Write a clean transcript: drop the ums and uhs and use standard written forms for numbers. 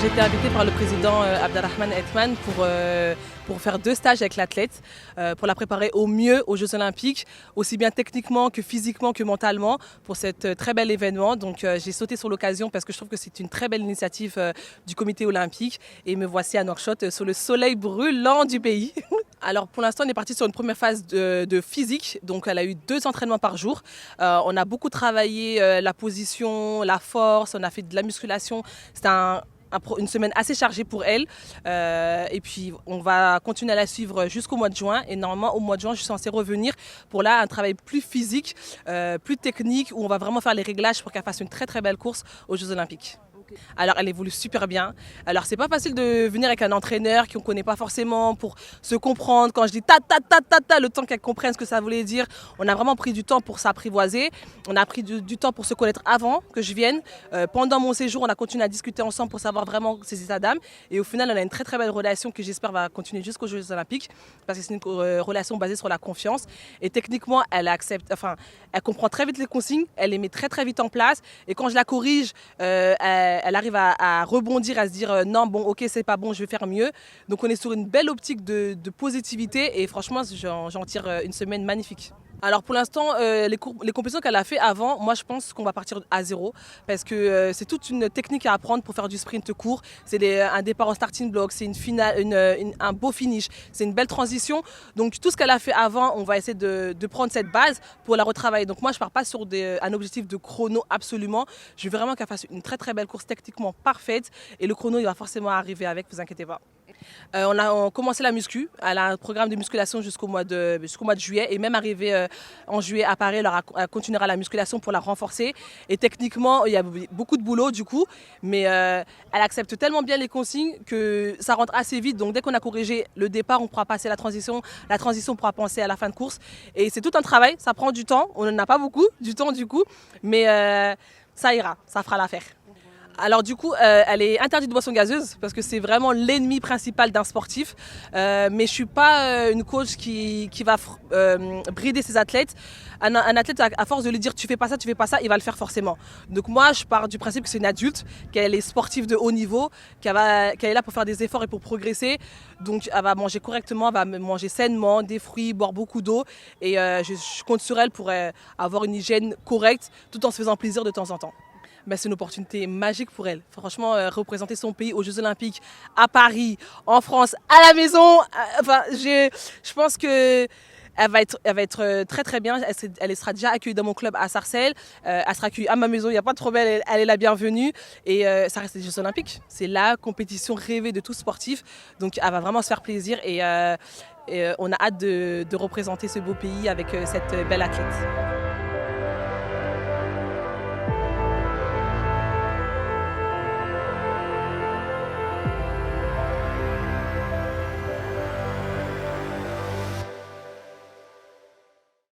j'ai été invitée par le président Abdelrahman Hetman pour faire 2 stages avec l'athlète, pour la préparer au mieux aux Jeux Olympiques, aussi bien techniquement que physiquement que mentalement, pour cet très bel événement. Donc j'ai sauté sur l'occasion parce que je trouve que c'est une très belle initiative du comité olympique et me voici à Nouakchott sur le soleil brûlant du pays. Alors pour l'instant, on est parti sur une première phase de physique, donc elle a eu 2 entraînements par jour. On a beaucoup travaillé la position, la force, on a fait de la musculation. C'était une semaine assez chargée pour elle. Et puis on va continuer à la suivre jusqu'au mois de juin. Et normalement au mois de juin, je suis censée revenir pour là un travail plus physique, plus technique, où on va vraiment faire les réglages pour qu'elle fasse une très très belle course aux Jeux Olympiques. Alors elle évolue super bien. Alors c'est pas facile de venir avec un entraîneur qu'on connaît pas forcément pour se comprendre. Quand je dis ta ta ta ta ta, le temps qu'elle comprenne ce que ça voulait dire, on a vraiment pris du temps pour s'apprivoiser. On a pris du temps pour se connaître avant que je vienne. Pendant mon séjour, on a continué à discuter ensemble pour savoir vraiment ses états d'âme. Et au final, on a une très très belle relation que j'espère va continuer jusqu'aux Jeux Olympiques parce que c'est une relation basée sur la confiance. Et techniquement, elle accepte, enfin, elle comprend très vite les consignes, elle les met très très vite en place. Et quand je la corrige, elle arrive à rebondir, à se dire non, bon, ok, c'est pas bon, je vais faire mieux. Donc on est sur une belle optique de positivité et franchement, j'en tire une semaine magnifique. Alors pour l'instant, les compétitions qu'elle a fait avant, moi je pense qu'on va partir à zéro parce que c'est toute une technique à apprendre pour faire du sprint court. C'est un départ en starting block, c'est une finale, un beau finish, c'est une belle transition. Donc tout ce qu'elle a fait avant, on va essayer de prendre cette base pour la retravailler. Donc moi je pars pas sur un objectif de chrono absolument. Je veux vraiment qu'elle fasse une très très belle course techniquement parfaite et le chrono il va forcément arriver avec, vous inquiétez pas. On a commencé la muscu, elle a un programme de musculation jusqu'au mois de juillet et même arrivé en juillet à Paris, elle continuera la musculation pour la renforcer. Et techniquement, il y a beaucoup de boulot du coup, mais elle accepte tellement bien les consignes que ça rentre assez vite. Donc dès qu'on a corrigé le départ, on pourra passer la transition on pourra penser à la fin de course. Et c'est tout un travail, ça prend du temps, on n'en a pas beaucoup, du temps du coup, mais ça ira, ça fera l'affaire. Alors du coup, elle est interdite de boisson gazeuse parce que c'est vraiment l'ennemi principal d'un sportif. Mais je ne suis pas une coach qui va brider ses athlètes. Un athlète, à force de lui dire tu fais pas ça, il va le faire forcément. Donc moi, je pars du principe que c'est une adulte, qu'elle est sportive de haut niveau, qu'elle est là pour faire des efforts et pour progresser. Donc elle va manger correctement, elle va manger sainement, des fruits, boire beaucoup d'eau. Et je compte sur elle pour avoir une hygiène correcte tout en se faisant plaisir de temps en temps. Ben, c'est une opportunité magique pour elle. Franchement, représenter son pays aux Jeux Olympiques, à Paris, en France, à la maison, enfin, je pense que elle va être très très bien. Elle sera déjà accueillie dans mon club à Sarcelles. Elle sera accueillie à ma maison, il n'y a pas de problème, elle est la bienvenue. Et ça reste les Jeux Olympiques. C'est la compétition rêvée de tout sportif. Donc elle va vraiment se faire plaisir et on a hâte de représenter ce beau pays avec cette belle athlète.